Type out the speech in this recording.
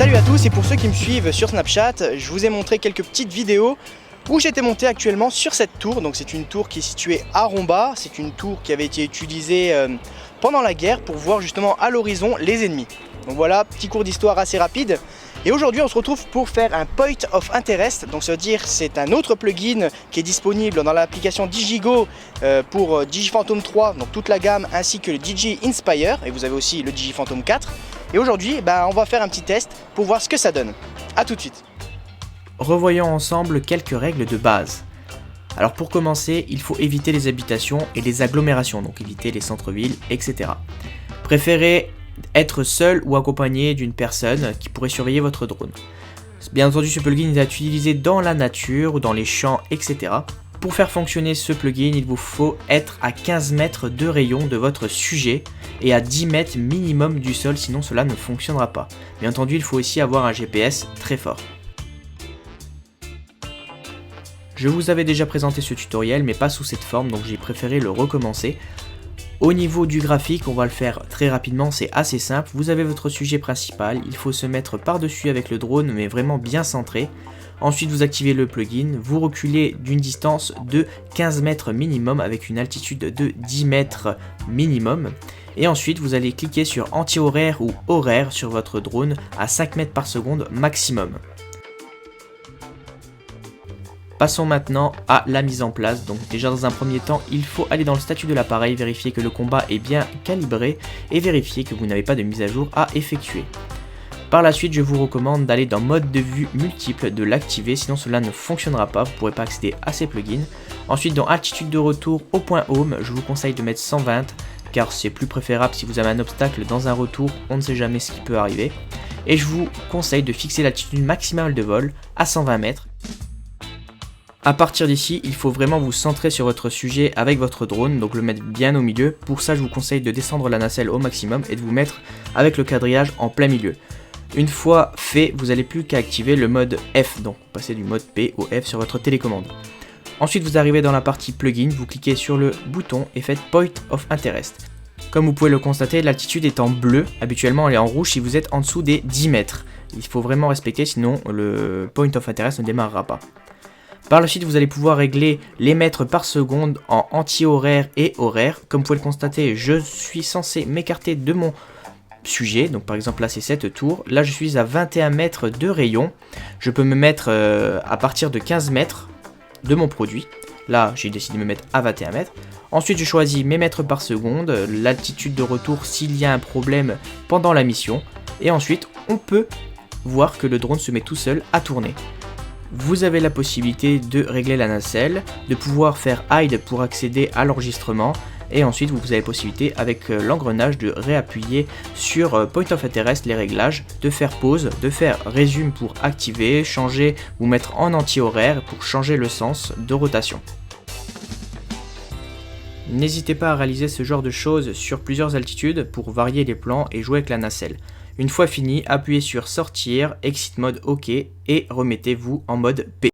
Salut à tous, et pour ceux qui me suivent sur Snapchat, je vous ai montré quelques petites vidéos où j'étais monté actuellement sur cette tour. Donc c'est une tour qui est située à Romba, c'est une tour qui avait été utilisée pendant la guerre pour voir justement à l'horizon les ennemis. Donc voilà, petit cours d'histoire assez rapide. Et aujourd'hui on se retrouve pour faire un Point of Interest. Donc ça veut dire c'est un autre plugin qui est disponible dans l'application Digigo pour Digiphantom 3, donc toute la gamme, ainsi que le DJ Inspire, et vous avez aussi le Digiphantom 4. Et aujourd'hui on va faire un petit test pour voir ce que ça donne. A tout de suite. Revoyons ensemble quelques règles de base. Alors pour commencer, il faut éviter les habitations et les agglomérations, donc éviter les centres-villes, etc. Préférez être seul ou accompagné d'une personne qui pourrait surveiller votre drone. Bien entendu, ce plugin est à utiliser dans la nature ou dans les champs, etc. Pour faire fonctionner ce plugin, il vous faut être à 15 mètres de rayon de votre sujet et à 10 mètres minimum du sol, sinon cela ne fonctionnera pas. Bien entendu, il faut aussi avoir un GPS très fort. Je vous avais déjà présenté ce tutoriel, mais pas sous cette forme, donc j'ai préféré le recommencer. Au niveau du graphique, on va le faire très rapidement, c'est assez simple. Vous avez votre sujet principal, il faut se mettre par-dessus avec le drone, mais vraiment bien centré. Ensuite, vous activez le plugin, vous reculez d'une distance de 15 mètres minimum avec une altitude de 10 mètres minimum. Et ensuite, vous allez cliquer sur anti-horaire ou horaire sur votre drone à 5 mètres par seconde maximum. Passons maintenant à la mise en place. Donc déjà dans un premier temps, il faut aller dans le statut de l'appareil, vérifier que le combat est bien calibré et vérifier que vous n'avez pas de mise à jour à effectuer. Par la suite, je vous recommande d'aller dans mode de vue multiple, de l'activer, sinon cela ne fonctionnera pas, vous ne pourrez pas accéder à ces plugins. Ensuite, dans altitude de retour au point home, je vous conseille de mettre 120 car c'est plus préférable si vous avez un obstacle dans un retour, on ne sait jamais ce qui peut arriver. Et je vous conseille de fixer l'altitude maximale de vol à 120 mètres. A partir d'ici, il faut vraiment vous centrer sur votre sujet avec votre drone, donc le mettre bien au milieu. Pour ça, je vous conseille de descendre la nacelle au maximum et de vous mettre avec le quadrillage en plein milieu. Une fois fait, vous n'allez plus qu'à activer le mode F, donc passer du mode P au F sur votre télécommande. Ensuite, vous arrivez dans la partie plugin, vous cliquez sur le bouton et faites Point of Interest. Comme vous pouvez le constater, l'altitude est en bleu, habituellement elle est en rouge si vous êtes en dessous des 10 mètres. Il faut vraiment respecter, sinon le Point of Interest ne démarrera pas. Par la suite, vous allez pouvoir régler les mètres par seconde en anti-horaire et horaire. Comme vous pouvez le constater, je suis censé m'écarter de mon sujet. Donc par exemple là c'est cette tour. Là je suis à 21 mètres de rayon. Je peux me mettre à partir de 15 mètres de mon produit. Là j'ai décidé de me mettre à 21 mètres. Ensuite je choisis mes mètres par seconde, l'altitude de retour s'il y a un problème pendant la mission. Et ensuite on peut voir que le drone se met tout seul à tourner. Vous avez la possibilité de régler la nacelle, de pouvoir faire hide pour accéder à l'enregistrement et ensuite vous avez la possibilité avec l'engrenage de réappuyer sur Point of Interest les réglages, de faire pause, de faire résume pour activer, changer ou mettre en anti-horaire pour changer le sens de rotation. N'hésitez pas à réaliser ce genre de choses sur plusieurs altitudes pour varier les plans et jouer avec la nacelle. Une fois fini, appuyez sur sortir, exit mode OK et remettez-vous en mode P.